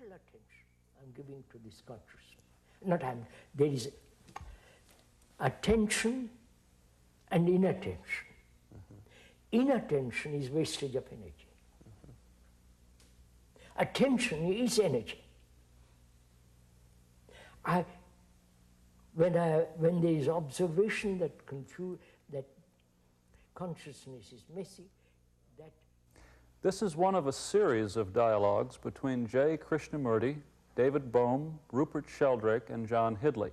total attention I'm giving to this consciousness. There is attention and inattention. Inattention is wastage of energy. Attention is energy. When there is observation that consciousness is messy, This is one of a series of dialogues between J. Krishnamurti, David Bohm, Rupert Sheldrake, and John Hidley.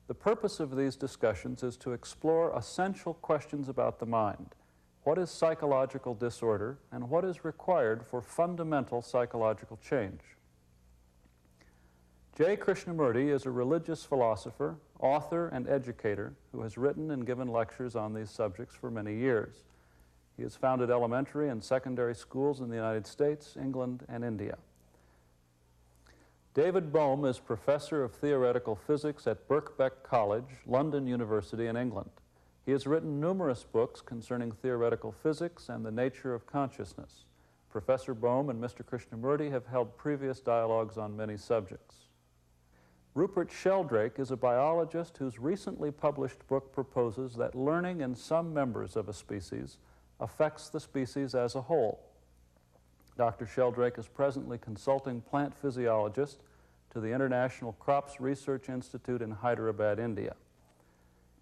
The purpose of these discussions is to explore essential questions about the mind. What is psychological disorder, and what is required for fundamental psychological change? J. Krishnamurti is a religious philosopher, author, and educator who has written and given lectures on these subjects for many years. He has founded elementary and secondary schools in the United States, England, and India. David Bohm is professor of theoretical physics at Birkbeck College, London University in England. He has written numerous books concerning theoretical physics and the nature of consciousness. Professor Bohm and Mr. Krishnamurti have held previous dialogues on many subjects. Rupert Sheldrake is a biologist whose recently published book proposes that learning in some members of a species affects the species as a whole. Dr. Sheldrake is presently consulting plant physiologist to the International Crops Research Institute in Hyderabad, India.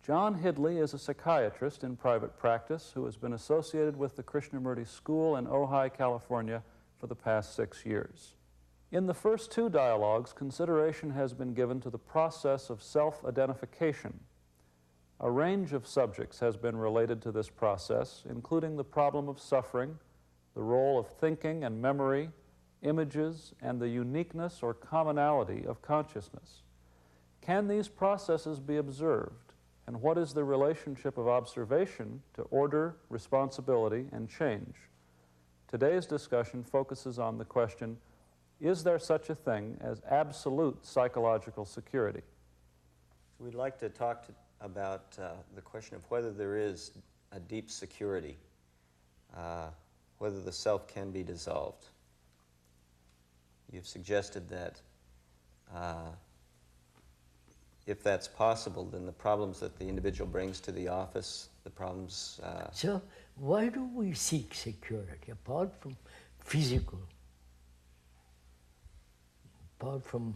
John Hidley is a psychiatrist in private practice who has been associated with the Krishnamurti School in Ojai, California for the past 6 years. In the first two dialogues, consideration has been given to the process of self-identification. A range of subjects has been related to this process, including the problem of suffering, the role of thinking and memory, images, and the uniqueness or commonality of consciousness. Can these processes be observed, and what is the relationship of observation to order, responsibility, and change? Today's discussion focuses on the question, is there such a thing as absolute psychological security? We'd like to talk about the question of whether there is a deep security, whether the self can be dissolved. You've suggested that if that's possible, then the problems that the individual brings to the office, the problems... So why do we seek security, apart from physical, apart from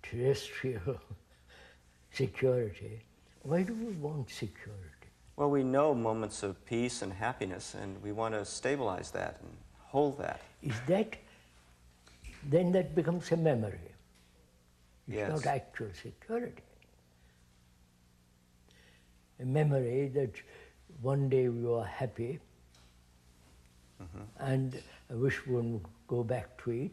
terrestrial security? Why do we want security? Well, we know moments of peace and happiness, and we want to stabilize that and hold that. Is that, then that becomes a memory. It's Yes. not actual security. A memory that one day you are happy, and I wish one would go back to it,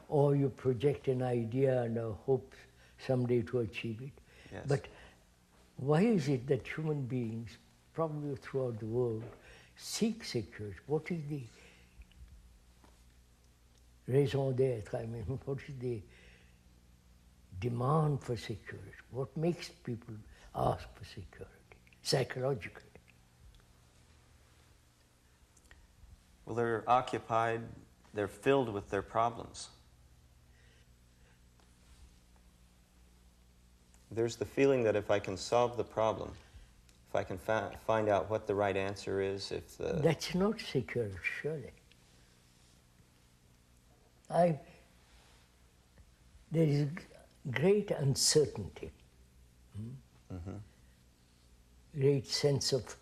or you project an idea and a hope someday to achieve it. Yes. But why is it that human beings, probably throughout the world, seek security? What is the raison d'être? I mean, what is the demand for security? What makes people ask for security, psychologically? Well, they're occupied, they're filled with their problems. There's the feeling that if I can solve the problem, if I can find out what the right answer is, if the... That's not security, surely. There is great uncertainty, great sense of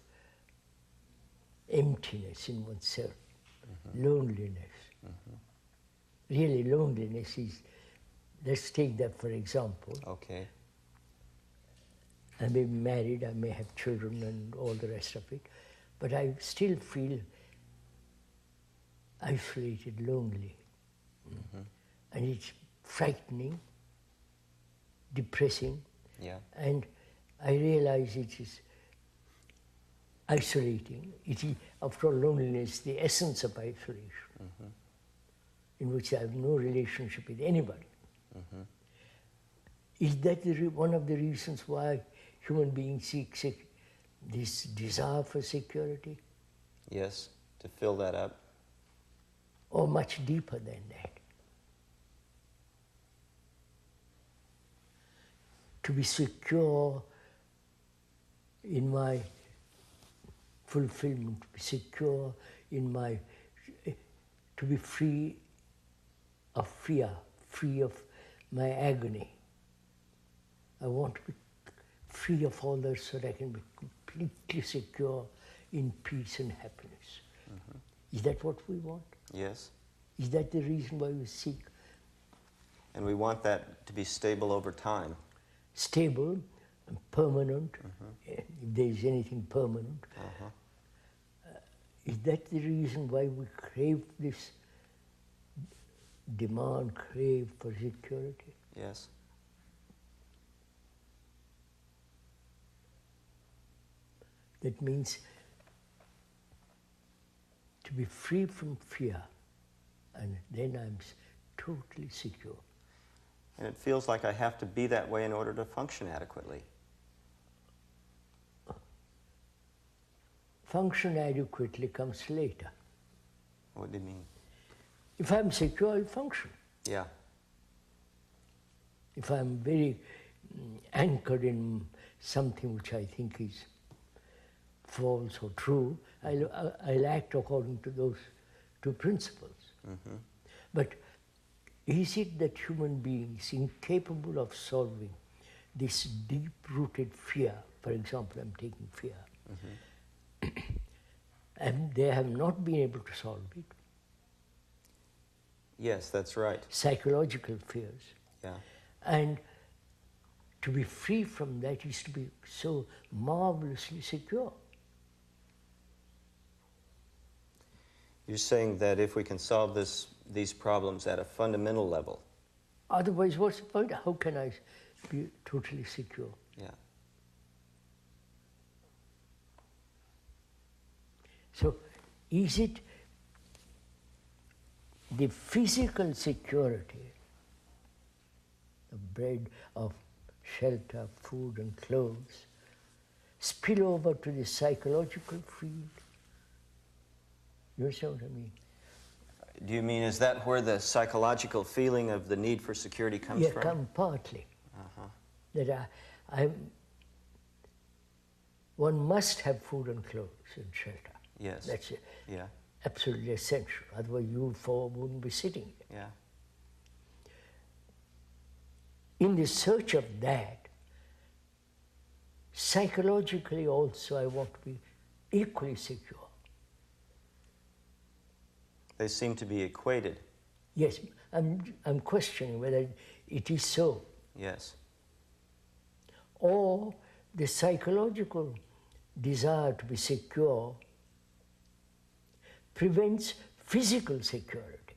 emptiness in oneself, loneliness. Really, loneliness is, let's take that for example. Okay. I may be married, I may have children and all the rest of it, but I still feel isolated, lonely. And it's frightening, depressing, and I realize it is isolating. It is, after all, loneliness, the essence of isolation, in which I have no relationship with anybody. Is that one of the reasons why human beings seek this desire for security? Yes, to fill that up. Or much deeper than that? to be secure in my fulfillment, to be secure in my, to be free of fear, free of my agony. I want to be free of all that so that I can be completely secure in peace and happiness. Is that what we want? Yes. Is that the reason why we seek? And we want that to be stable over time. Stable and permanent, if there is anything permanent. Is that the reason why we crave this demand, crave for security? Yes. That means to be free from fear, and then I'm totally secure. And it feels like I have to be that way in order to function adequately. Function adequately comes later. What do you mean? If I'm secure, I'll function. Yeah. If I'm very anchored in something which I think is false or true, I'll act according to those two principles. But is it that human beings incapable of solving this deep-rooted fear, for example, I'm taking fear, and they have not been able to solve it? Yes, that's right. Psychological fears. Yeah. And to be free from that is to be so marvelously secure. You're saying that if we can solve these problems at a fundamental level. Otherwise, what's the point? How can I be totally secure? Yeah. So, is it the physical security, the bread of shelter, food and clothes, spill over to the psychological field? You understand what I mean? Do you mean, is that where the psychological feeling of the need for security comes from? Yeah, partly. That one must have food and clothes and shelter. Yes. That's it. Yeah. Absolutely essential. Otherwise, you four wouldn't be sitting here. Yeah. In the search of that, psychologically also, I want to be equally secure. They seem to be equated. Yes, I'm questioning whether it is so. Yes. Or the psychological desire to be secure prevents physical security.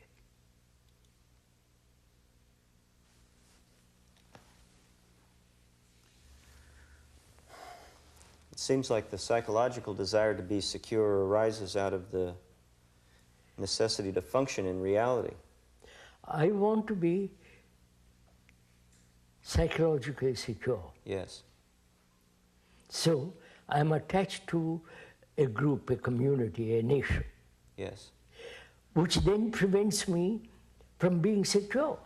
It seems like the psychological desire to be secure arises out of the necessity to function in reality. I want to be psychologically secure. Yes. So I'm attached to a group, a community, a nation. Yes. Which then prevents me from being secure.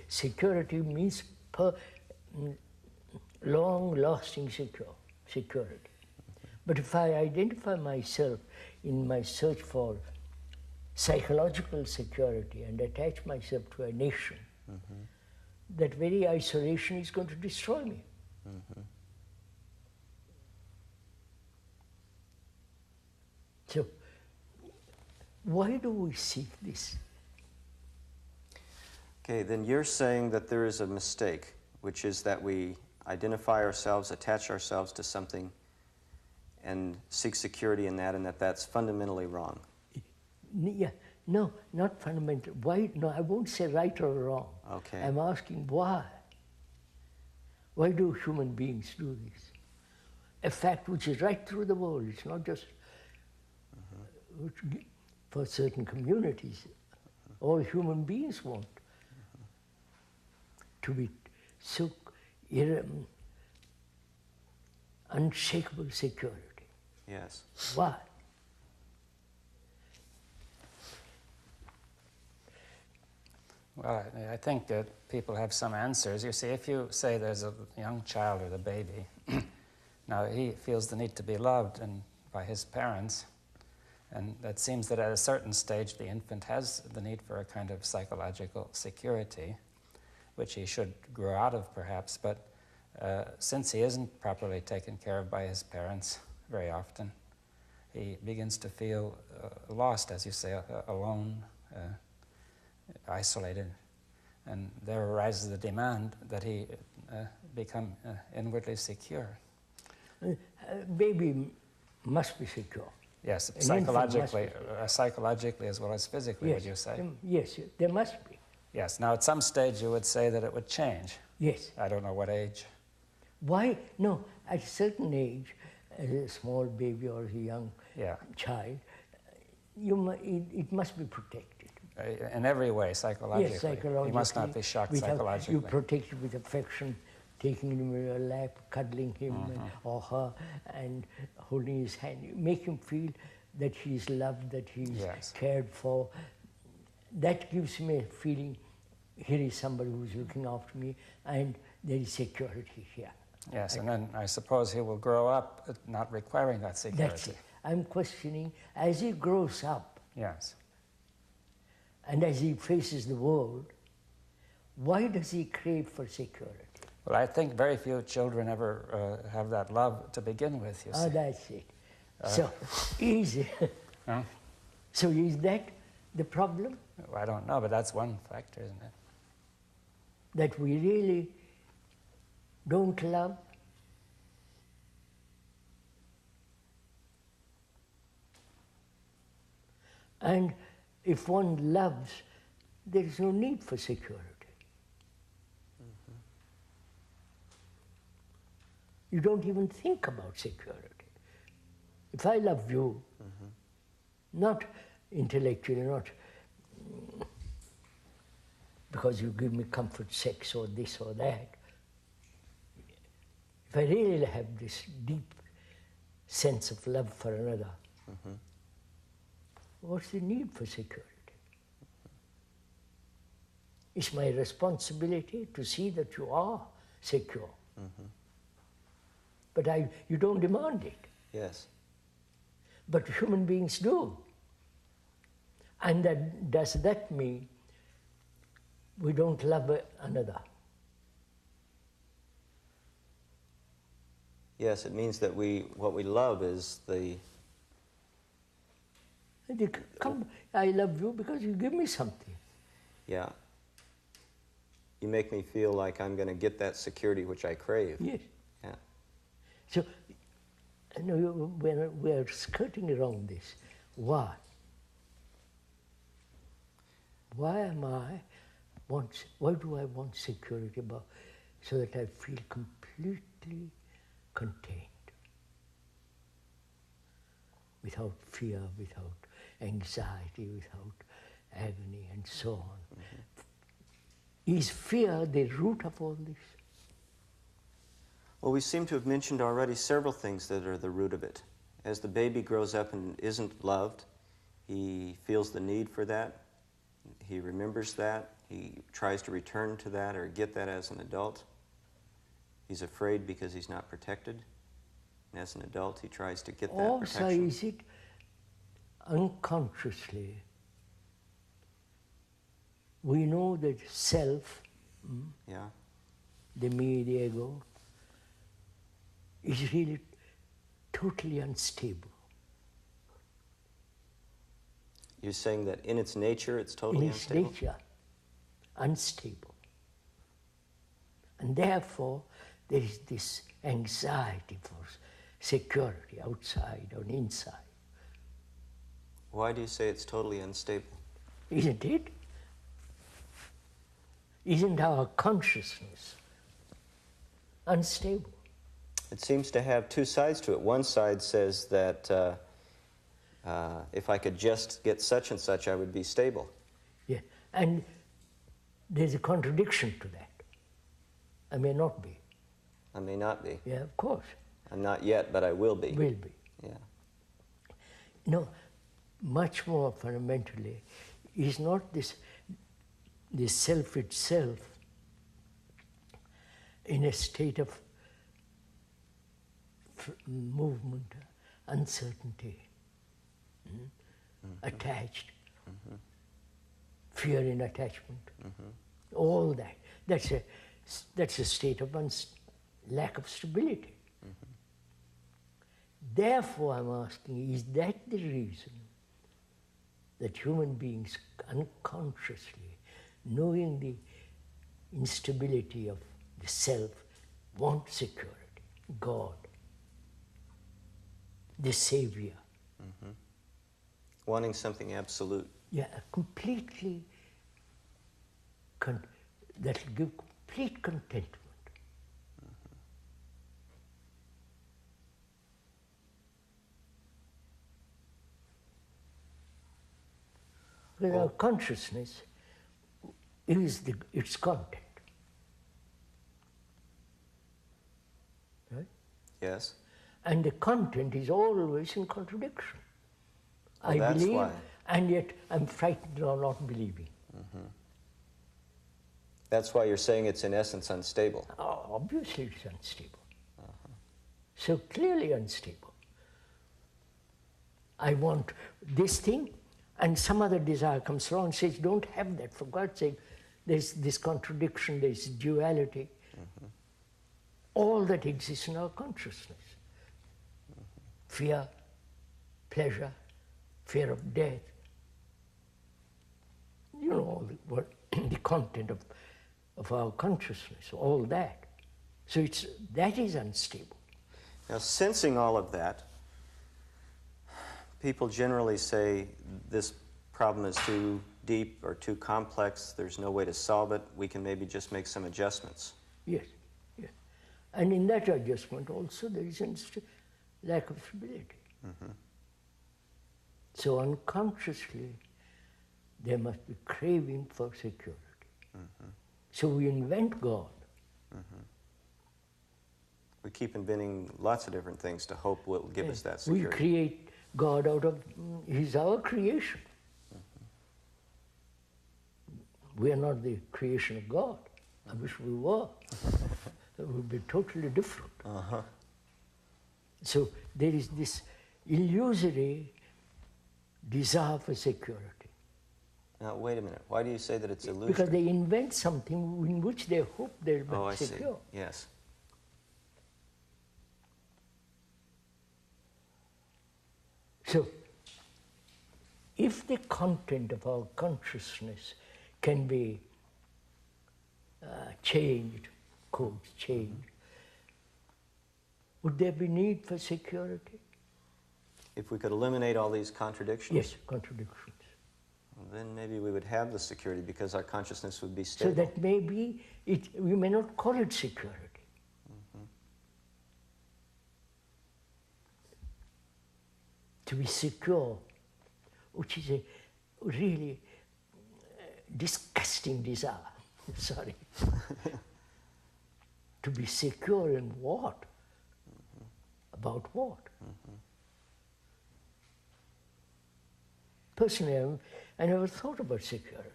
Security means long-lasting security. But if I identify myself in my search for psychological security and attach myself to a nation, that very isolation is going to destroy me. So, why do we seek this? Okay, then you're saying that there is a mistake, which is that we identify ourselves, attach ourselves to something, and seek security in that, and that's fundamentally wrong. Yeah, no, not fundamental. Why? No, I won't say right or wrong. Okay. I'm asking why. Why do human beings do this? A fact which is right through the world. It's not just for certain communities. All human beings want to be so unshakable security. Yes. Why? Well, I think that people have some answers. You see, if you say there's a young child or the baby, now he feels the need to be loved and by his parents, and it seems that at a certain stage the infant has the need for a kind of psychological security, which he should grow out of perhaps, but since he isn't properly taken care of by his parents very often, he begins to feel lost, as you say, alone, isolated, and there arises the demand that he become inwardly secure. Baby must be secure. Yes, An infant must be psychologically as well as physically, yes. would you say? Yes, there must be. Yes. Now, at some stage, you would say that it would change. Yes. I don't know what age. Why? No, at a certain age, as a small baby or a young child, it must be protected. In every way, psychologically. Yes, psychologically. He must not be shocked psychologically. You protect him with affection, taking him in your lap, cuddling him or her, and holding his hand. You make him feel that he's loved, that he's cared for. That gives me a feeling, here is somebody who's looking after me, and there is security here. Yes, and then I suppose he will grow up not requiring that security. That's it. I'm questioning, as he grows up, yes, and as he faces the world, why does he crave for security? Well, I think very few children ever have that love to begin with, you see. Oh, that's it. So, easy. Huh? So is that the problem? Well, I don't know, but that's one factor, isn't it? That we really don't love? And if one loves, there is no need for security. You don't even think about security. If I love you, not intellectually, not because you give me comfort, sex, or this or that. If I really have this deep sense of love for another, what's the need for security? It's my responsibility to see that you are secure. But you don't demand it. Yes. But human beings do. And does that mean we don't love another? Yes, it means that what we love is the... Come, I love you because you give me something. Yeah. You make me feel like I'm going to get that security which I crave. Yes. Yeah. So, you know, we're skirting around this. Why? Why do I want security so that I feel completely contained? Without fear, without anxiety, without agony, and so on. Is fear the root of all this? Well, we seem to have mentioned already several things that are the root of it. As the baby grows up and isn't loved, he feels the need for that. He remembers that. He tries to return to that or get that as an adult. He's afraid because he's not protected. And as an adult, he tries to get that protection. Also, is it unconsciously, we know that self, the me, the ego, is really totally unstable. You're saying that in its nature, it's totally unstable? In its nature, unstable. And therefore, there is this anxiety for security outside or inside. Why do you say it's totally unstable? Isn't it? Isn't our consciousness unstable? It seems to have two sides to it. One side says that if I could just get such and such, I would be stable. Yeah, and there's a contradiction to that. I may not be. I may not be. Yeah, of course. I'm not yet, but I will be. Will be. Yeah. No, much more fundamentally is not this the self itself in a state of movement, uncertainty, attached, fear in attachment, all that. That's a state of lack of stability. Therefore, I'm asking, is that the reason that human beings unconsciously, knowing the instability of the self, want security? God, the Savior. Wanting something absolute. Yeah, completely, that will give complete contentment. Because our consciousness is its content. Right? Yes. And the content is always in contradiction. Oh, I that's believe, why. and yet I'm frightened of not believing. That's why you're saying it's in essence unstable. Oh, obviously it's unstable. So clearly unstable. I want this thing, and some other desire comes along and says, don't have that, for God's sake. There's this contradiction, there's duality. All that exists in our consciousness. Fear, pleasure, fear of death. You know, all the content of our consciousness, all that. So that is unstable. Now, sensing all of that, people generally say this problem is too deep or too complex, there's no way to solve it, we can maybe just make some adjustments. Yes, yes. And in that adjustment also there is a lack of stability. So unconsciously there must be craving for security. So we invent God. We keep inventing lots of different things to hope will give us that security. We create God out of, He's our creation. We are not the creation of God. I wish we were. It would be totally different. So there is this illusory desire for security. Now, wait a minute. Why do you say that it's illusory? Because they invent something in which they hope they'll be I secure. see. Yes. So, if the content of our consciousness can be changed, would there be need for security? If we could eliminate all these contradictions, Yes, contradictions. then maybe we would have the security because our consciousness would be stable. So that maybe we may not call it security. To be secure, which is a really disgusting desire. Sorry. To be secure in what? About what? Personally, I never thought about security.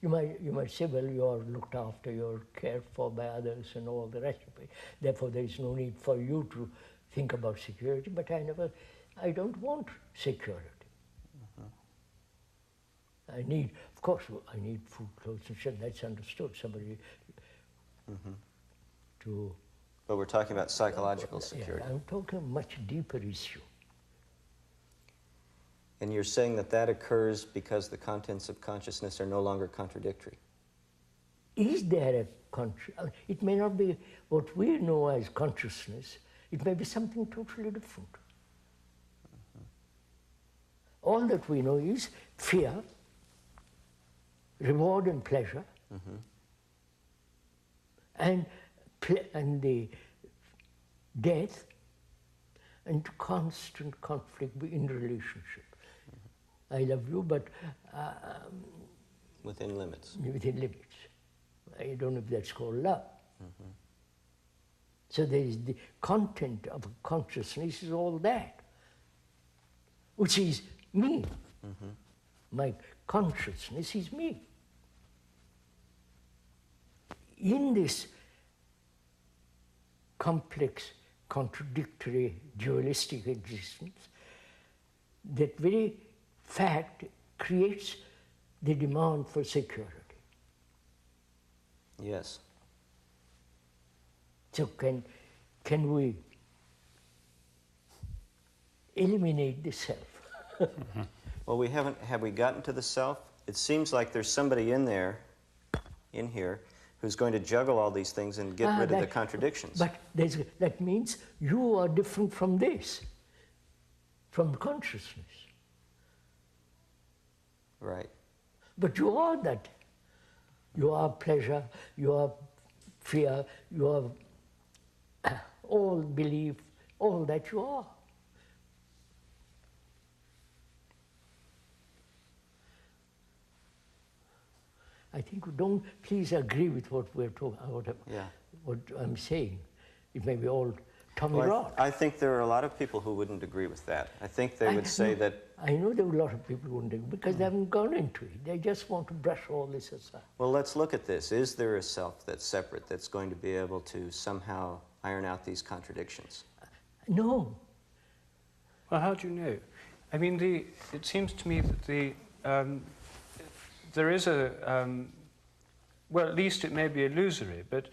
You might say, well, you are looked after, you're cared for by others and all the rest of it. Therefore, there is no need for you to think about security. But I don't want security. I need food, clothes, and shit. That's understood. Somebody to. But we're talking about psychological security. Yeah, I'm talking a much deeper issue. And you're saying that occurs because the contents of consciousness are no longer contradictory. Is there it may not be what we know as consciousness. It may be something totally different. All that we know is fear, reward and pleasure, and the death, and constant conflict in relationship. I love you, but within limits. Within limits. I don't know if that's called love. So there is the content of consciousness is all that, which is me. My consciousness is me. in this complex, contradictory, dualistic existence, that very fact creates the demand for security. Yes. So can we eliminate the self? Well, have we gotten to the self? It seems like there's somebody in here, who's going to juggle all these things and get rid of the contradictions. But that means you are different from this, from consciousness. Right. But you are that. You are pleasure, you are fear, you are all belief, all that you are. I think we don't please agree with what we're talking about, what I'm saying. It may be all Tommy rot. I think there are a lot of people who wouldn't agree with that. I think they would say that... I know there are a lot of people who wouldn't agree because they haven't gone into it. They just want to brush all this aside. Well, let's look at this. Is there a self that's separate, that's going to be able to somehow iron out these contradictions? No. Well, how do you know? I mean, it seems to me that there is well, at least it may be illusory, but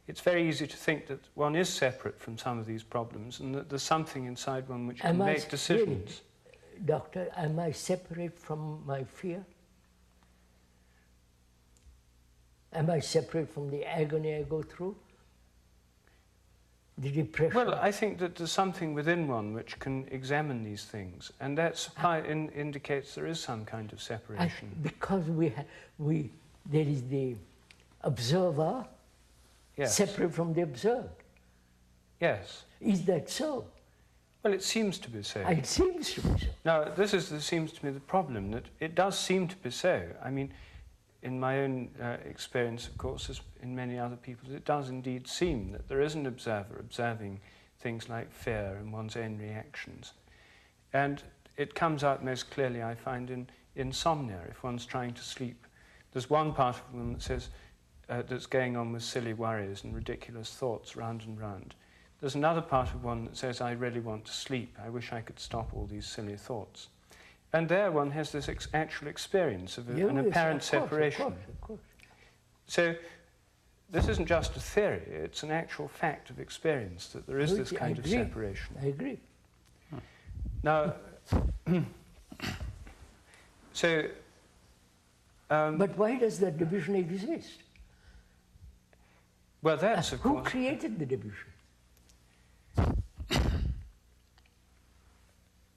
it's very easy to think that one is separate from some of these problems and that there's something inside one which can make decisions. Really, Doctor, am I separate from my fear? Am I separate from the agony I go through? The depression? Well, I think that there's something within one which can examine these things, and that indicates there is some kind of separation. Because there is the observer, yes, separate from the observed. Yes. Is that so? Well, it seems to be so. It seems to be so. Now, this seems to be the problem, that it does seem to be so. I mean, in my own experience, of course, as in many other people's, it does indeed seem that there is an observer observing things like fear and one's own reactions. And it comes out most clearly, I find, in insomnia, if one's trying to sleep. There's one part of one that says, that's going on with silly worries and ridiculous thoughts round and round. There's another part of one that says, I really want to sleep. I wish I could stop all these silly thoughts. And there one has this actual experience of an apparent separation. Of course. So this isn't just a theory, it's an actual fact of experience that there is this kind of separation. I agree. Now, so... but why does that division exist? Well, that's, of course... Who created the division?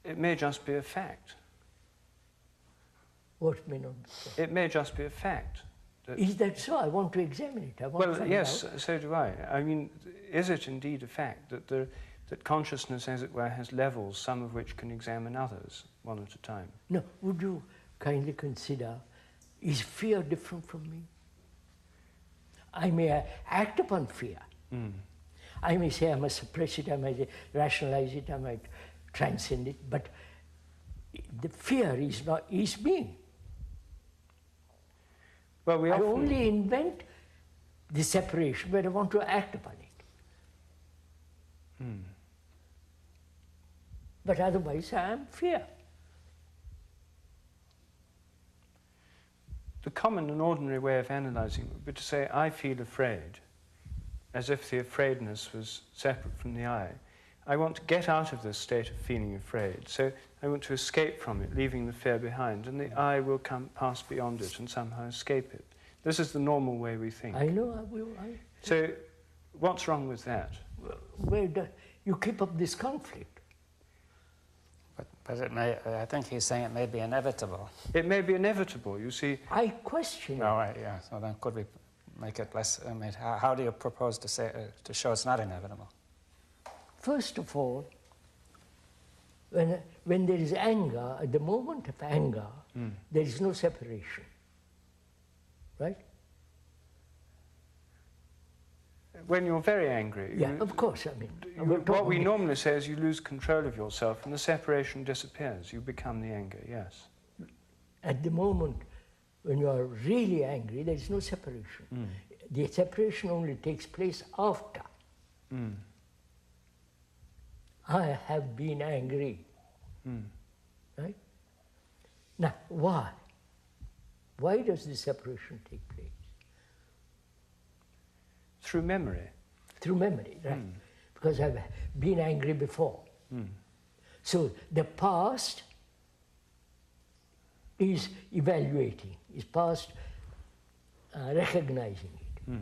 It may just be a fact. What may not be so? It may just be a fact. Is that so? I want to examine it. Well, yes, so do I. I mean, is it indeed a fact that consciousness, as it were, has levels, some of which can examine others, one at a time? No, would you kindly consider, is fear different from me? I may act upon fear. Mm. I may say I must suppress it, I might rationalize it, I might transcend it, but the fear is me. Well, I only invent the separation when I want to act upon it. Mm. But otherwise I am fear. The common and ordinary way of analysing it would be to say, I feel afraid, as if the afraidness was separate from the I. I want to get out of this state of feeling afraid, so I want to escape from it, leaving the fear behind, and the I will pass beyond it and somehow escape it. This is the normal way we think. I know, I will. So, what's wrong with that? You keep up this conflict. But it may, I think he's saying it may be inevitable. It may be inevitable, you see. I question it. All right, yeah, so then could we make it less, I mean, how do you propose to say, to show it's not inevitable? First of all, when there is anger, at the moment of anger, there is no separation. Right? When you're very angry... Yeah, of course, I mean... what we normally say is you lose control of yourself and the separation disappears. You become the anger, yes. At the moment when you are really angry, there is no separation. the separation only takes place after. I have been angry. Right? Now, why? Why does the separation take place? Through memory. Through memory, right? Because I've been angry before. So the past is evaluating, is past recognizing it.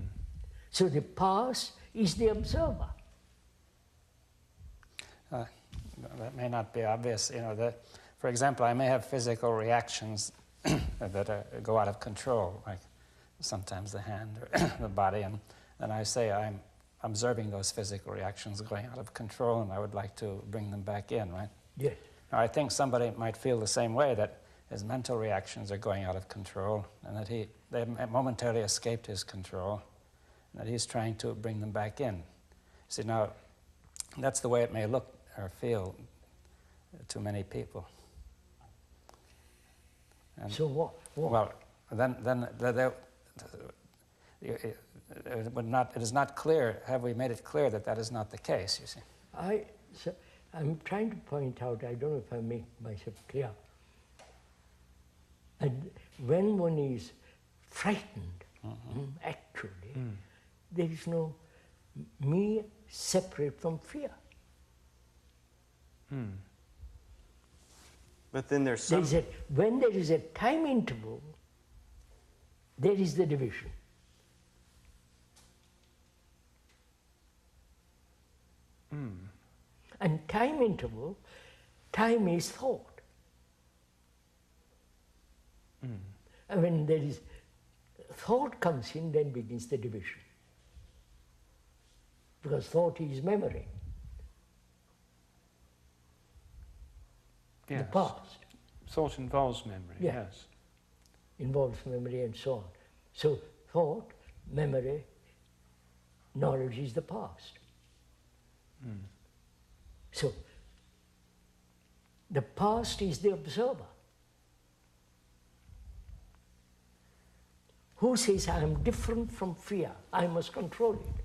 So the past is the observer. That may not be obvious. You know, for example, I may have physical reactions that go out of control, like sometimes the hand or the body, and I say I'm observing those physical reactions going out of control, and I would like to bring them back in, right? Yes. Now, I think somebody might feel the same way, that his mental reactions are going out of control, and that they momentarily escaped his control, and that he's trying to bring them back in. See, now, that's the way it may look or feel to many people. And So what? well, then it is not clear. Have we made it clear that that is not the case? You see. I'm trying to point out. I don't know if I make myself clear. And when one is frightened, actually, there is no me separate from fear. But then there's some... When there is a time interval, there is the division. And time interval, time is thought. And when there is thought comes in, then begins the division. Because thought is memory. Yes. The past. Thought involves memory, Yeah. yes. Involves memory and so on. So thought, memory, knowledge is the past. So the past is the observer. Who says I am different from fear? I must control it.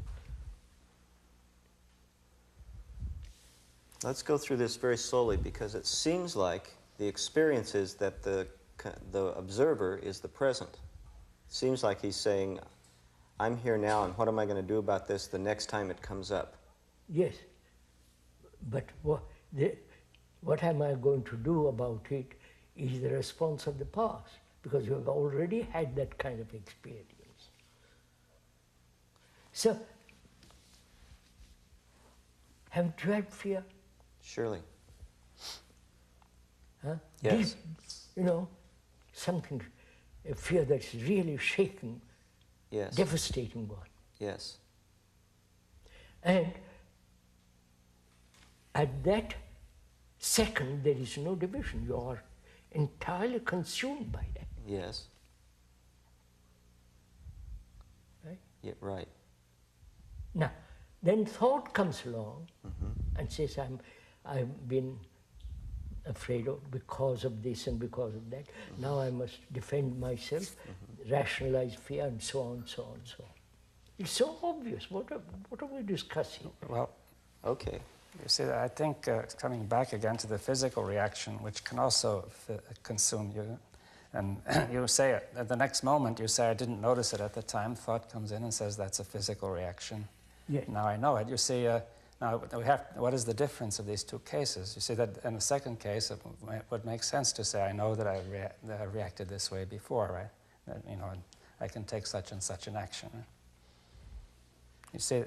Let's go through this very slowly, because it seems like the experience is that the observer is the present. It seems like he's saying, I'm here now, and what am I going to do about this the next time it comes up? Yes, but what am I going to do about it is the response of the past, because you have already had that kind of experience. So, have you had fear? Surely. Huh? Yes. Deep, something, a fear that's really shaking, Yes. devastating one. Yes. And at that second, there is no division. You are entirely consumed by that. Yes. Right? Yeah, right. Now, then thought comes along and says, I've been afraid of because of this and because of that. Now I must defend myself, rationalize fear, and so on, so on, so on. It's so obvious. What are we discussing? Well, Okay. you see, I think coming back again to the physical reaction, which can also consume you, and you say it, at the next moment you say, I didn't notice it at the time, thought comes in and says that's a physical reaction. Yes. Now I know it. You see, now what is the difference of these two cases? You see that in the second case, it would make sense to say, I know that I reacted this way before, right? That, and I can take such and such an action. Right? You see,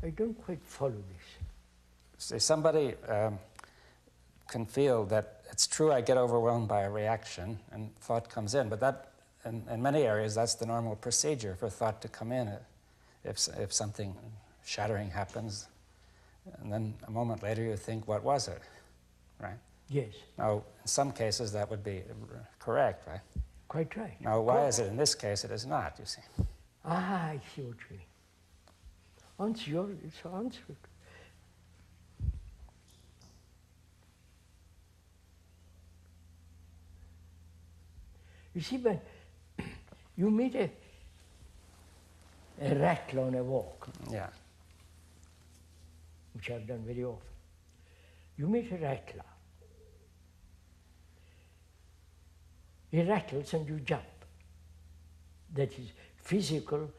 I don't quite follow this. See, somebody can feel that it's true I get overwhelmed by a reaction and thought comes in, but that, in many areas, that's the normal procedure for thought to come in if something shattering happens, and then a moment later you think, what was it, right? Yes. Now, in some cases that would be correct, right? Quite right. Now, why is it in this case it is not, you see? I see what you mean. It's answered. You see, when you made a rattle on a walk, Yeah. which I've done very often. You meet a rattler. He rattles and you jump. That is physical,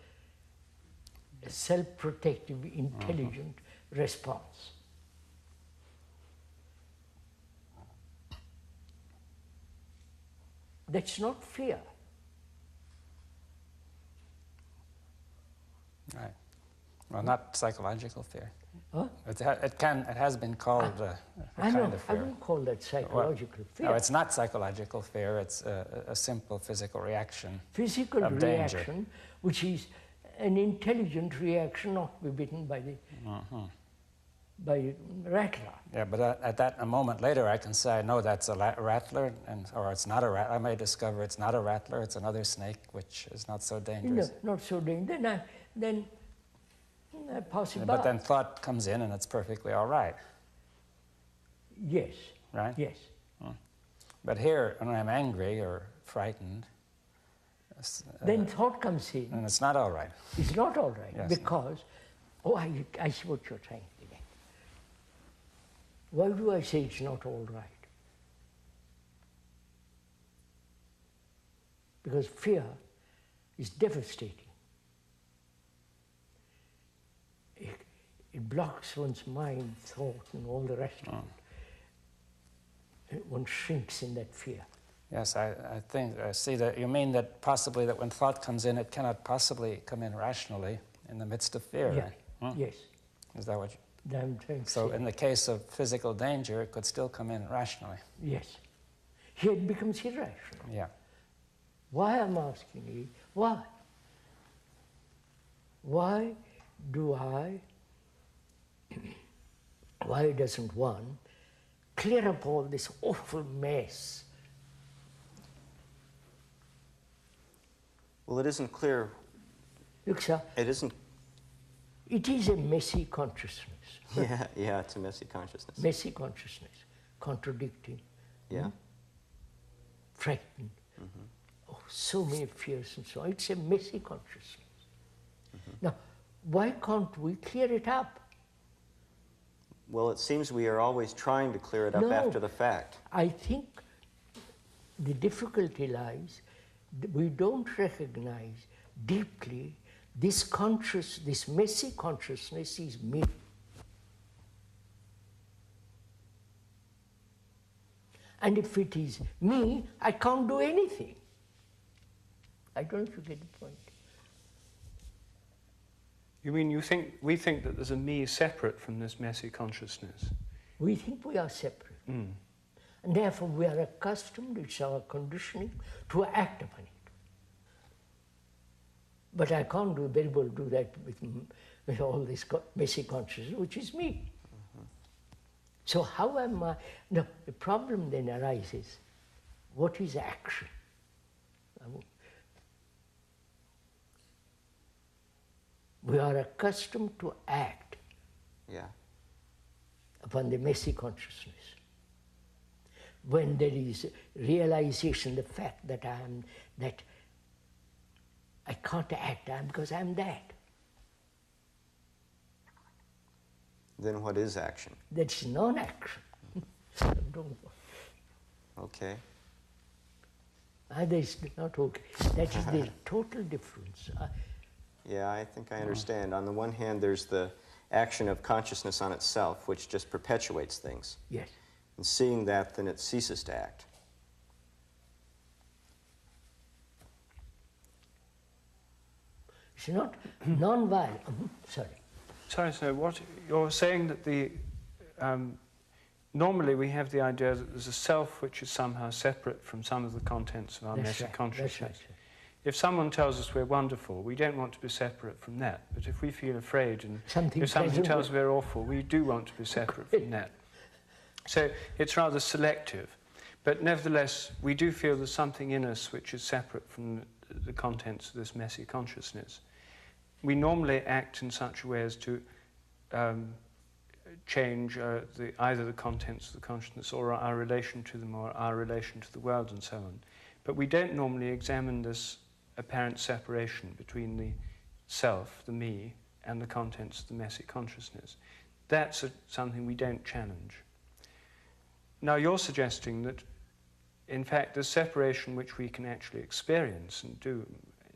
self-protective, intelligent response. That's not fear. Right. Well, not psychological fear. Huh? It has been called a I kind know, of I fear. wouldn't call that psychological fear. No, it's not psychological fear. It's a simple physical reaction. Physical of danger. reaction, which is an intelligent reaction, not to be bitten by the by rattler. Yeah, but at a moment later, I can say, no, that's a rattler, or it's not a rattler. I may discover it's not a rattler, it's another snake, which is not so dangerous. No, not so dangerous. Then I pass it by. But then thought comes in, and it's perfectly all right. Yes. Right? Yes. But here, when I'm angry or frightened, Then thought comes in. and it's not all right. It's not all right Yes. because, I see what you're trying to get. Why do I say it's not all right? Because fear is devastating. It blocks one's mind, thought, and all the rest of it. And one shrinks in that fear. Yes, I see that you mean that possibly that when thought comes in, it cannot possibly come in rationally in the midst of fear. Yeah. Right? Yes. Is that what you... I'm trying to So say. in the case of physical danger, it could still come in rationally. Yes. Here it becomes irrational. Yeah. Why I'm asking you, why? Why doesn't one clear up all this awful mess? Well, it isn't clear. Look, sir, It isn't. it is a messy consciousness. Yeah, it's a messy consciousness. Messy consciousness, contradicting, Yeah. frightened. Oh, so many fears and so on. It's a messy consciousness. Now, why can't we clear it up? Well, it seems we are always trying to clear it up No. after the fact. I think the difficulty lies that we don't recognize deeply this messy consciousness is me. And if it is me, I can't do anything. I don't know if you get the point. You mean we think that there's a me separate from this messy consciousness? We think we are separate. And therefore we are accustomed, it's our conditioning, to act upon it. But I can't very well do that with all this messy consciousness, which is me. So how am I? No, the problem then arises, what is action? We are accustomed to act Yeah. upon the messy consciousness. When there is realization, the fact that I can't act because I'm that. Then what is action? That's non-action. Okay. That is not okay. That is the total difference. Yeah, I think I understand. On the one hand, there's the action of consciousness on itself, which just perpetuates things. Yes. And seeing that, then it ceases to act. It's not non-violent. Sorry. Sorry, sir, what you're saying that the normally we have the idea that there's a self which is somehow separate from some of the contents of our That's messy right. consciousness. That's right, sir. If someone tells us we're wonderful, we don't want to be separate from that. But if we feel afraid and if something tells us we're awful, we do want to be separate from that. So it's rather selective. But nevertheless, we do feel there's something in us which is separate from the contents of this messy consciousness. We normally act in such a way as to change either the contents of the consciousness or our relation to them or our relation to the world and so on. But we don't normally examine this apparent separation between self, the me, and the contents of the messy consciousness. That's something we don't challenge. Now you're suggesting that, in fact, the separation which we can actually experience, and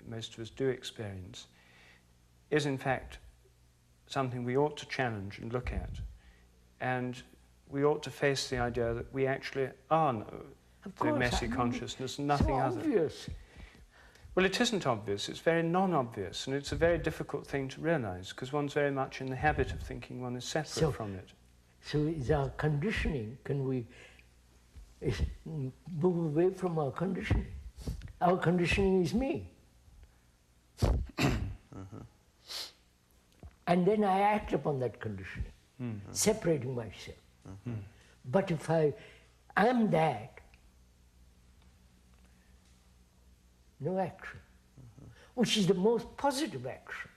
most of us do experience, is in fact something we ought to challenge and look at. And we ought to face the idea that we actually are the messy consciousness and nothing other. Obvious. Well, it isn't obvious. It's very non-obvious, and it's a very difficult thing to realize, because one's very much in the habit of thinking one is separate from it. So is our conditioning, can we move away from our conditioning? Our conditioning is me. And then I act upon that conditioning, separating myself. But if I am that, no action, which is the most positive action.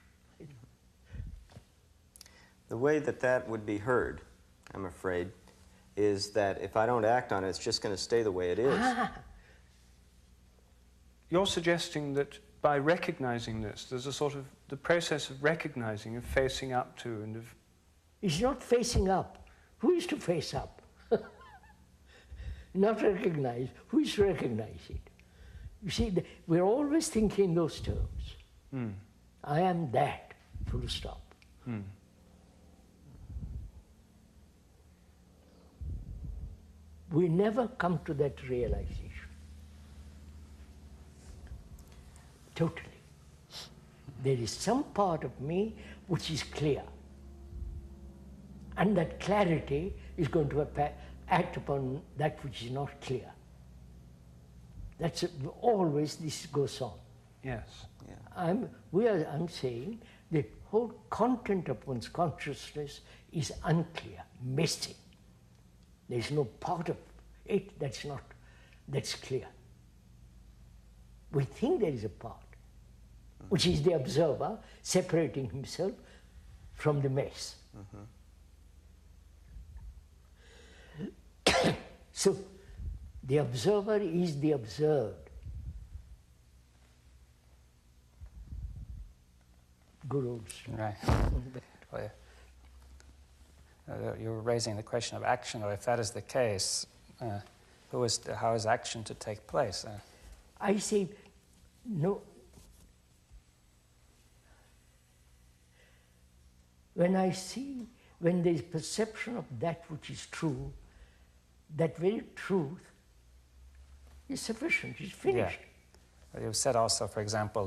The way that that would be heard, I'm afraid, is that if I don't act on it, it's just going to stay the way it is. You're suggesting that by recognizing this, there's a sort of the process of recognizing, of facing up to, and of... It's not facing up. Who is to face up? Not recognize. Who is to recognize it? You see, we're always thinking in those terms. I am that, full stop. We never come to that realization. Totally. There is some part of me which is clear. And that clarity is going to act upon that which is not clear. That's always this goes on. Yes. Yeah. I'm saying the whole content of one's consciousness is unclear, messy. There's no part of it that's clear. We think there is a part, which is the observer separating himself from the mess. So the observer is the observed. Good old story. Right. Well, you're raising the question of action, or if that is the case, how is action to take place? I say, no. When there's perception of that which is true, that very truth is sufficient, is finished. Yeah. You've said also, for example,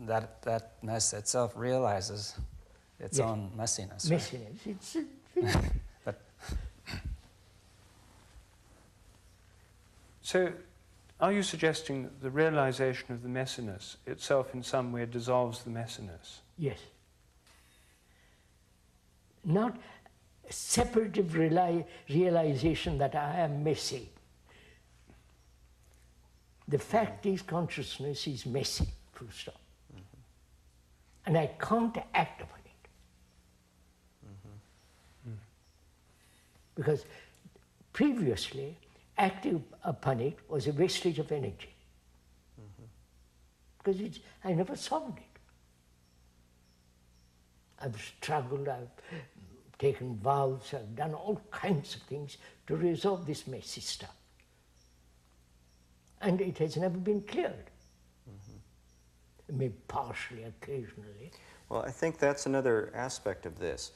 that mess itself realizes its own messiness. Messiness, it's finished. But so, are you suggesting that the realization of the messiness itself in some way dissolves the messiness? Yes. Not separative realization that I am messy. The fact is consciousness is messy, full stop. And I can't act upon it. Because previously, acting upon it was a wastage of energy. Because I never solved it. I've struggled, I've taken vows, I've done all kinds of things to resolve this messy stuff. And it has never been cleared. Maybe partially, occasionally. Well, I think that's another aspect of this.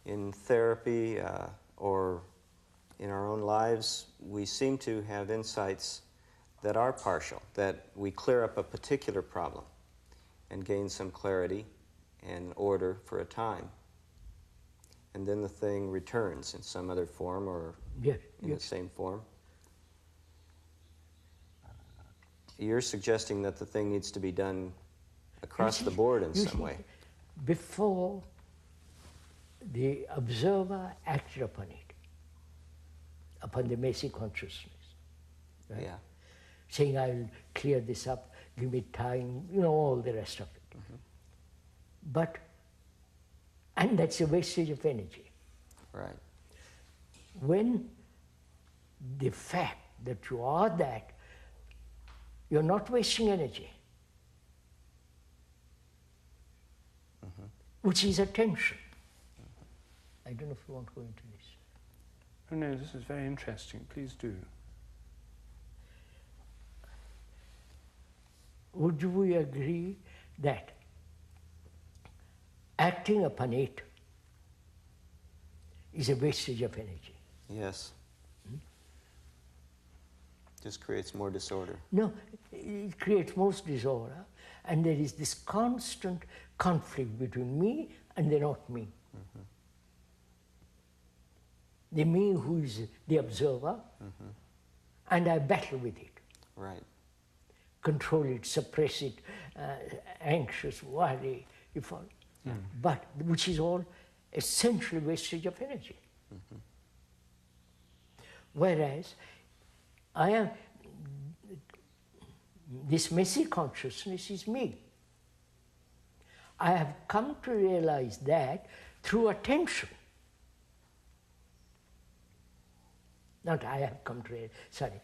In therapy or in our own lives, we seem to have insights that are partial, that we clear up a particular problem and gain some clarity and order for a time. And then the thing returns in some other form or in the same form. You're suggesting that the thing needs to be done across the board in some way. Before the observer acted upon it, upon the messy consciousness. Right? Yeah. Saying, I'll clear this up, give me time, all the rest of it. And that's a wastage of energy. Right. When the fact that you are that, you're not wasting energy. which is attention. I don't know if you want to go into this. Oh no, this is very interesting. Please do. Would we agree that acting upon it is a wastage of energy? Yes. Just creates more disorder. No, it creates most disorder, and there is this constant conflict between me and the not me. The me who is the observer, and I battle with it. Right. Control it, suppress it, anxious, worry, but which is all essentially wastage of energy. Whereas I am, this messy consciousness is me. I have come to realize that through attention. Not I have come to realize, sorry.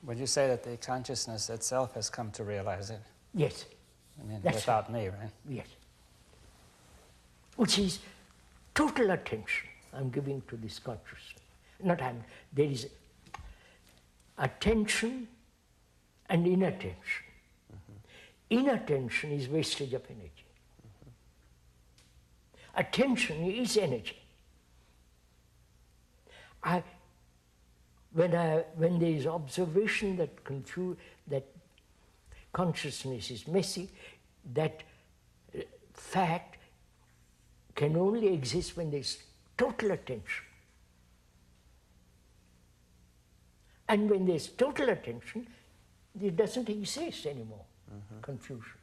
Would you say that the consciousness itself has come to realize it? Yes. I mean, That's without me, right? Yes. Which is total attention I'm giving to this consciousness. There is attention and inattention. Inattention is wastage of energy. Attention is energy. When there is observation that consciousness is messy, that fact can only exist when there is total attention. And when there is total attention, it doesn't exist anymore, confusion.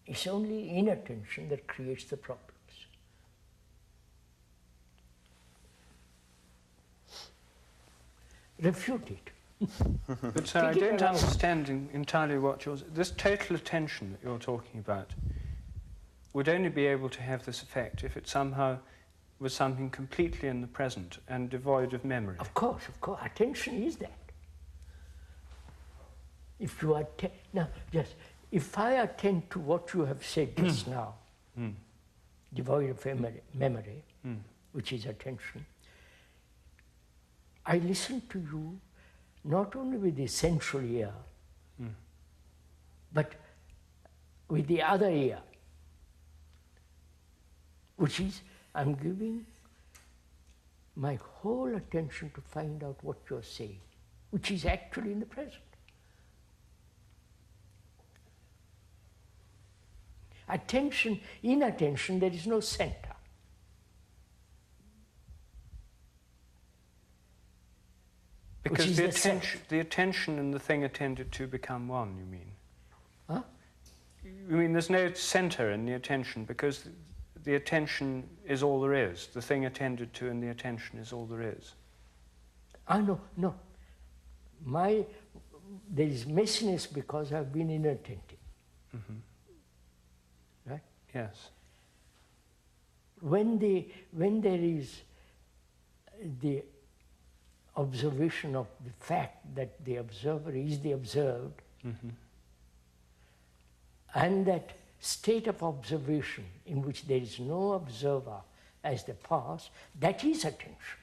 It's only inattention that creates the problems. Refute it. But sir, I don't understand entirely what this total attention that you're talking about would only be able to have this effect if it somehow was something completely in the present and devoid of memory. Of course, attention is that. If you now, just if I attend to what you have said just now, devoid of memory, which is attention, I listen to you not only with the sensual ear, but with the other ear, which is I'm giving my whole attention to find out what you're saying, which is actually in the present. Attention, inattention, there is no center. Because the attention and the thing attended to become one, you mean? Huh? You mean there's no center in the attention because the attention is all there is. The thing attended to and the attention is all there is. No. There is messiness because I've been inattentive. Right? Yes. When there is the observation of the fact that the observer is the observed, and that state of observation in which there is no observer as the past, that is attention.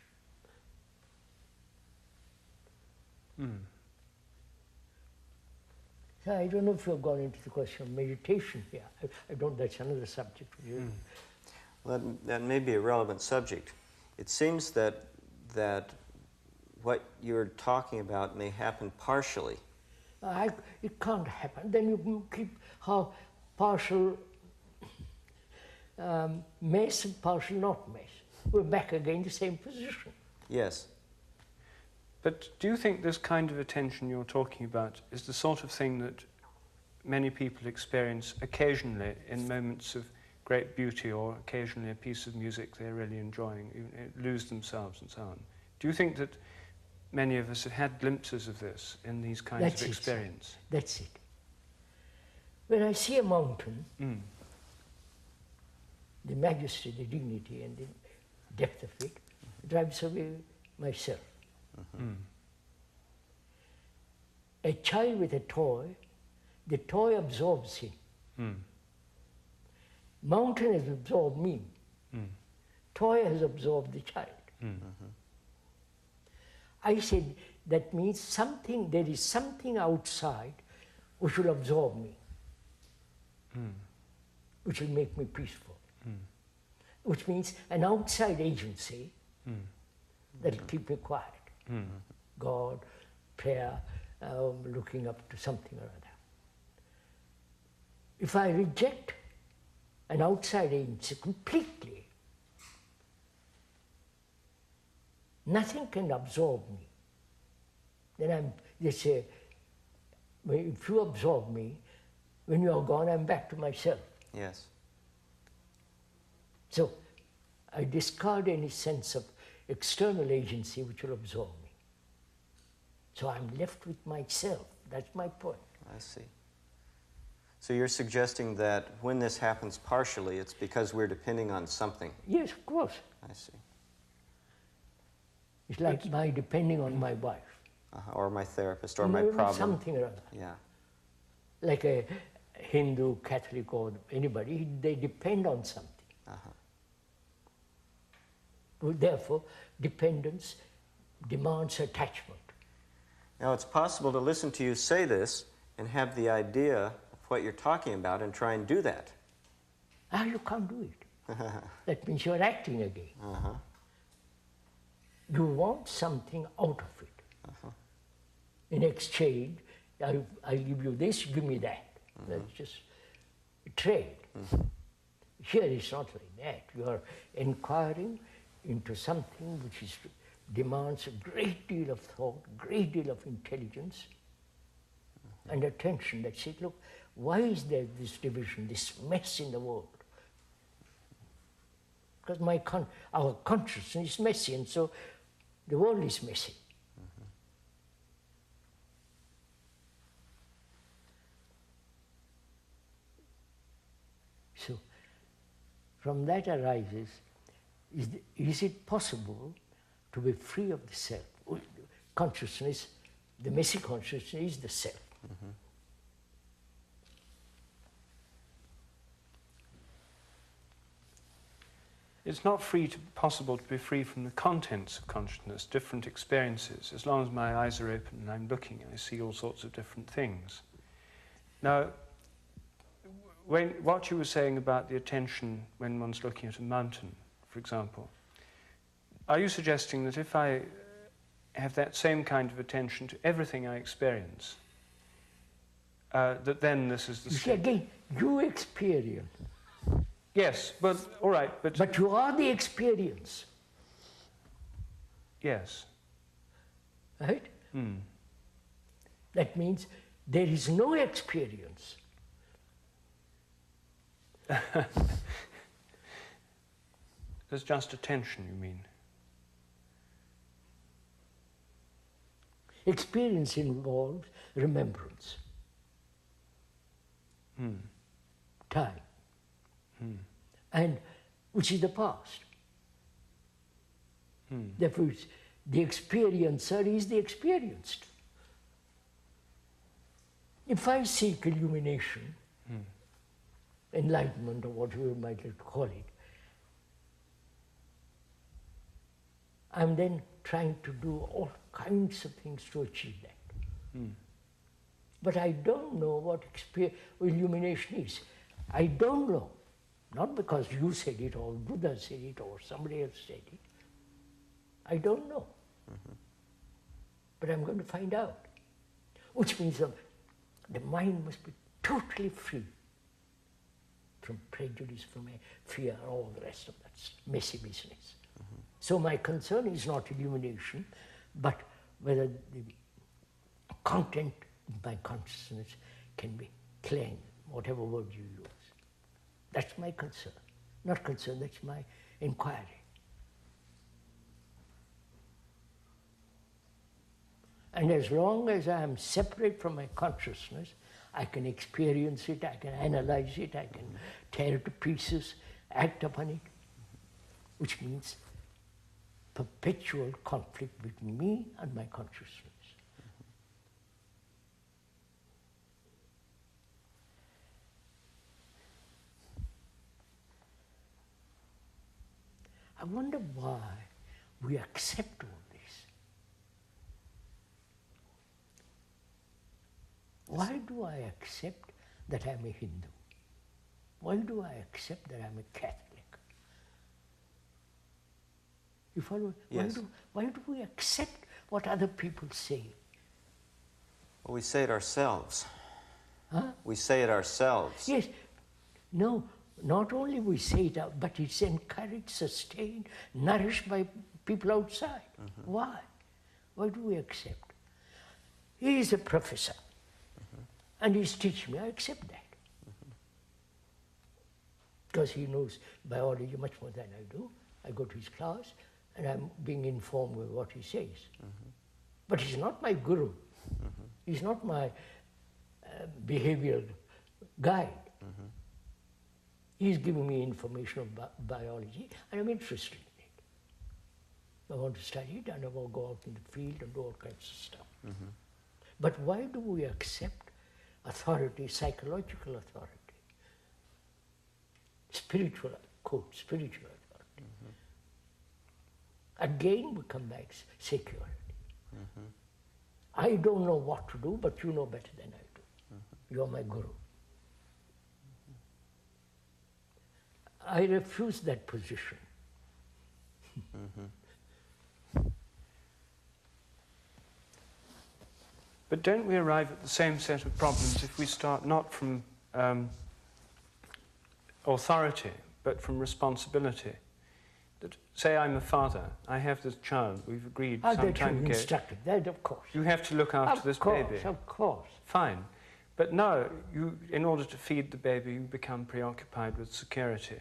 So I don't know if you've gone into the question of meditation here. I don't, that's another subject. Well, that may be a relevant subject. It seems that what you're talking about may happen partially. It can't happen. Then you keep how partial mess and partial not mess. We're back again in the same position. Yes. But do you think this kind of attention you're talking about is the sort of thing that many people experience occasionally in moments of great beauty, or occasionally a piece of music they're really enjoying, lose themselves and so on? Do you think that many of us have had glimpses of this in these kinds of experience? That's it. When I see a mountain, the majesty, the dignity and the depth of it drives away myself. A child with a toy, the toy absorbs him. Mountain has absorbed me. Toy has absorbed the child. I said, that means something, there is something outside which will absorb me, which will make me peaceful. Which means an outside agency that will keep me quiet. God, prayer, looking up to something or other. If I reject an outside agency completely, nothing can absorb me. Then they say, well, if you absorb me, when you are gone, I'm back to myself. Yes. So I discard any sense of external agency which will absorb me. So I'm left with myself. That's my point. I see. So you're suggesting that when this happens partially, it's because we're depending on something. Yes, of course. I see. It's like my depending on my wife. Or my therapist, or my problem. Something or other. Yeah. Like a Hindu, Catholic, or anybody, they depend on something. Therefore, dependence demands attachment. Now, it's possible to listen to you say this and have the idea of what you're talking about and try and do that. You can't do it. That means you're acting again. You want something out of it. In exchange, I give you this, give me that. That's just a trade. Here it's not like that. You are inquiring into something which demands a great deal of thought, great deal of intelligence and attention that says, look, why is there this division, this mess in the world? Because our consciousness is messy, and so the world is messy. So, from that arises, is it possible to be free of the self? Consciousness, the messy consciousness is the self. It's not possible to be free from the contents of consciousness, different experiences. As long as my eyes are open and I'm looking, I see all sorts of different things. Now, what you were saying about the attention when one's looking at a mountain, for example, are you suggesting that if I have that same kind of attention to everything I experience, that then this is the You see, again, you experience. Yes, but all right, but you are the experience. Yes. Right? That means there is no experience. There's just attention, you mean? Experience involves remembrance, time, and which is the past. Therefore, the experiencer is the experienced. If I seek illumination, enlightenment, or whatever you might like to call it, I'm then trying to do all kinds of things to achieve that. But I don't know what illumination is. I don't know. Not because you said it, or Buddha said it, or somebody else said it. I don't know. But I'm going to find out. Which means the mind must be totally free from prejudice, from fear, all the rest of that messy business. So my concern is not illumination, but whether the content of my consciousness can be cleansed, whatever word you use. That's my concern. Not concern, that's my inquiry. And as long as I am separate from my consciousness, I can experience it, I can analyze it, I can tear it to pieces, act upon it, which means perpetual conflict between me and my consciousness. I wonder why we accept all this. Why do I accept that I'm a Hindu? Why do I accept that I'm a Catholic? You follow? Yes. Why do we accept what other people say? Well, we say it ourselves. Huh? We say it ourselves. Yes. No, not only we say it out, but it's encouraged, sustained, nourished by people outside. Why? Why do we accept? He is a professor, and he's teaching me. I accept that. Because he knows biology much more than I do. I go to his class, and I'm being informed with what he says. But he's not my guru. He's not my behavioral guide. He's giving me information about biology, and I'm interested in it. I want to study it, and I want to go out in the field and do all kinds of stuff. But why do we accept authority, psychological authority, spiritual, quote, spiritual authority? Again, we come back to security. I don't know what to do, but you know better than I do. You're my guru. I refuse that position. But don't we arrive at the same set of problems if we start not from authority, but from responsibility? That, say I'm a father, I have this child, we've agreed some time ago. Instructed that, of course. You have to look after this baby. Of course. Fine. But now, in order to feed the baby, you become preoccupied with security.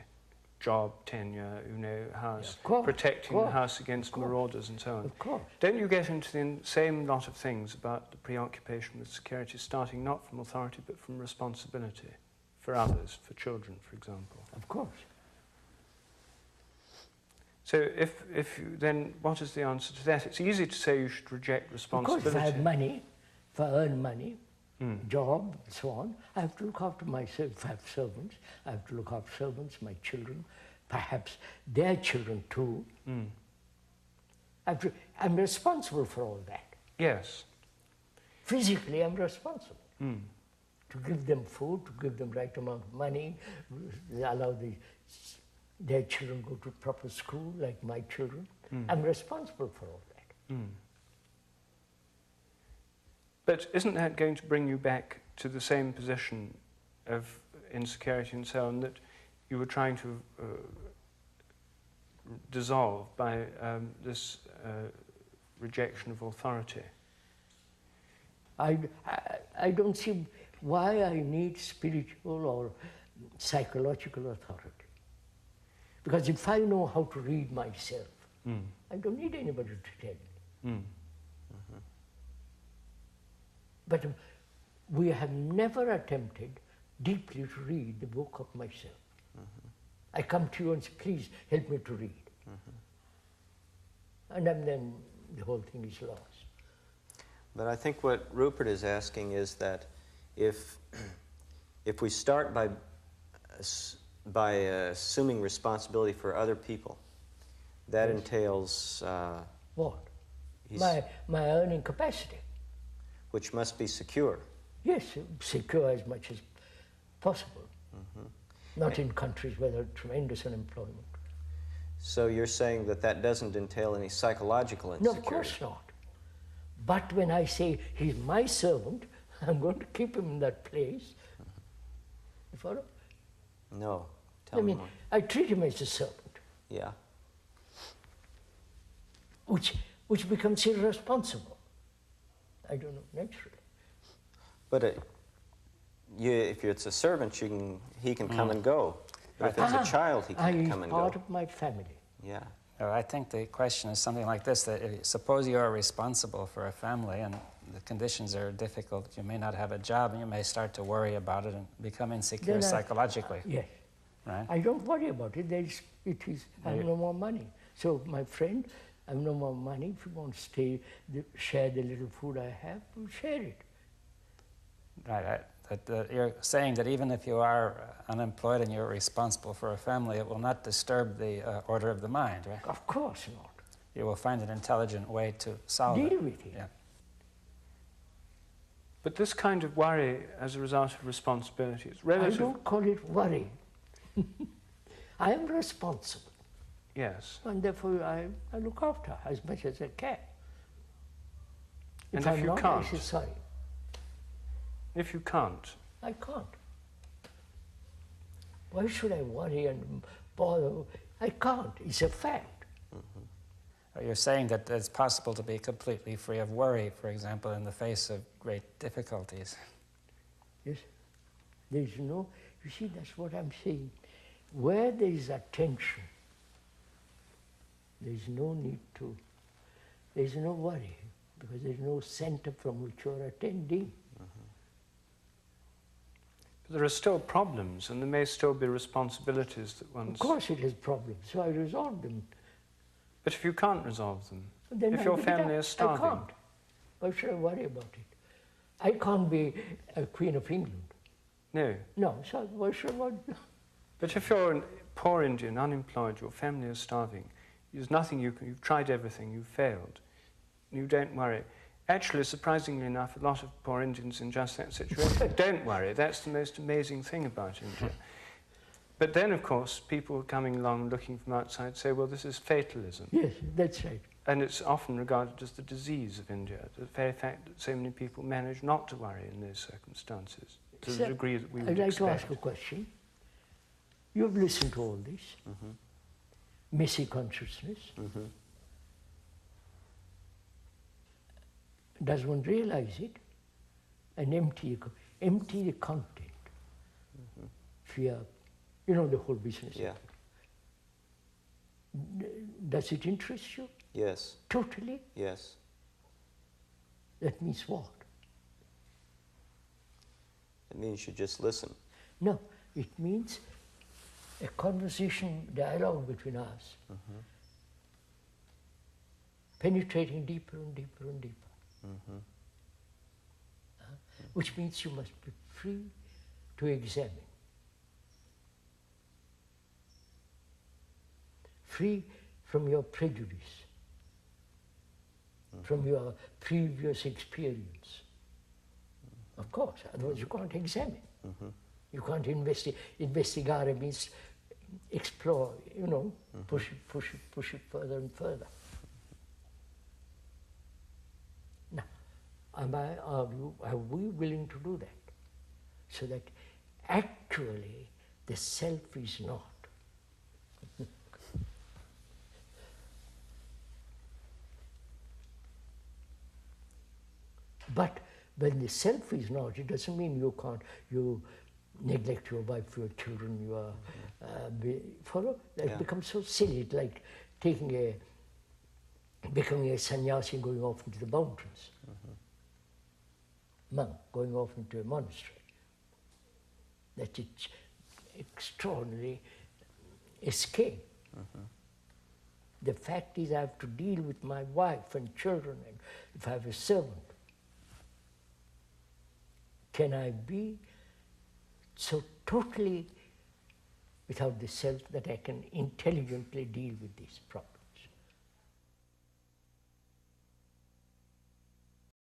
Job, tenure, house, protecting the house against marauders and so on. Of course. Don't you get into the same lot of things about the preoccupation with security, starting not from authority, but from responsibility for others, for children, for example? Of course. So then what is the answer to that? It's easy to say you should reject responsibility. Of course, if I have money, if I earn money, job, and so on, I have to look after myself. If I have servants, I have to look after servants, my children, perhaps their children too. I'm responsible for all that. Yes. Physically, I'm responsible. To give them food, to give them right amount of money, allow their children go to proper school, like my children. I'm responsible for all that. But isn't that going to bring you back to the same position of insecurity and so on that you were trying to dissolve by this rejection of authority? I don't see why I need spiritual or psychological authority. Because if I know how to read myself, I don't need anybody to tell me. But we have never attempted deeply to read the book of myself. I come to you and say, please help me to read. And then the whole thing is lost. But I think what Rupert is asking is that if we start by assuming responsibility for other people, that entails what? My earning capacity. Which must be secure. Yes, secure as much as possible. Not in countries where there's tremendous unemployment. So you're saying that doesn't entail any psychological insecurity? No, of course not. But when I say he's my servant, I'm going to keep him in that place. You follow? No. Tell me more. I treat him as a servant. Yeah. Which becomes irresponsible. I don't know, naturally. But if it's a servant, he can come and go. But if it's a child, he can come and go. He's part of my family. Yeah. I think the question is something like this, that suppose you are responsible for a family and the conditions are difficult, you may not have a job and you may start to worry about it and become insecure psychologically. Yes. Right? I don't worry about it. I have no more money. So my friend, I have no more money. If you want to share the little food I have, we'll share it. Right. That you're saying that even if you are unemployed and you're responsible for a family, it will not disturb the order of the mind, right? Of course not. You will find an intelligent way to solve it. Deal with it. Yeah. But this kind of worry as a result of responsibility is I relative. don't call it worry. I am responsible, Yes. and therefore I look after her as much as I can. And if I'm you not, can't? I say sorry. If you can't, I can't. Why should I worry and bother? I can't. It's a fact. You're saying that it's possible to be completely free of worry, for example, in the face of great difficulties. Yes. There is no, you see, that's what I'm saying. Where there is attention, there is no need to, there is no worry, because there is no center from which you are attending. but there are still problems, and there may still be responsibilities that one's... Of course it has problems, so I resolve them. But if you can't resolve them, Then if I your give it family up. is starving... I can't. Why should I worry about it? I can't be a Queen of England. No. No, so why should I worry? But if you're a poor Indian, unemployed, your family is starving, there's nothing you can... You've tried everything, you've failed. You don't worry. Actually, surprisingly enough, a lot of poor Indians in just that situation don't worry. That's the most amazing thing about India. But then, of course, people coming along looking from outside say, well, this is fatalism. Yes, that's right. And it's often regarded as the disease of India, the very fact that so many people manage not to worry in those circumstances, to the degree that we would I'd like expect. to ask a question. You've listened to all this. Messy consciousness. Does one realize it and empty the content? Fear, you know the whole business. Yeah. Does it interest you? Yes. Totally? Yes. That means what? It means you just listen. No, it means a conversation, dialogue between us, penetrating deeper and deeper and deeper. Which means you must be free to examine. Free from your prejudice, from your previous experience. Of course, otherwise you can't examine. You can't investigate. Investigare means explore, you know, push it further and further. Now, are we willing to do that? So that actually the self is not. But when the self is not, it doesn't mean you neglect your wife, your children, your follow? That becomes so silly. It's like becoming a sannyasi and going off into the mountains. Monk going off into a monastery. That's its extraordinary escape. The fact is I have to deal with my wife and children, and if I have a servant. Can I be so totally without the self that I can intelligently deal with this problem?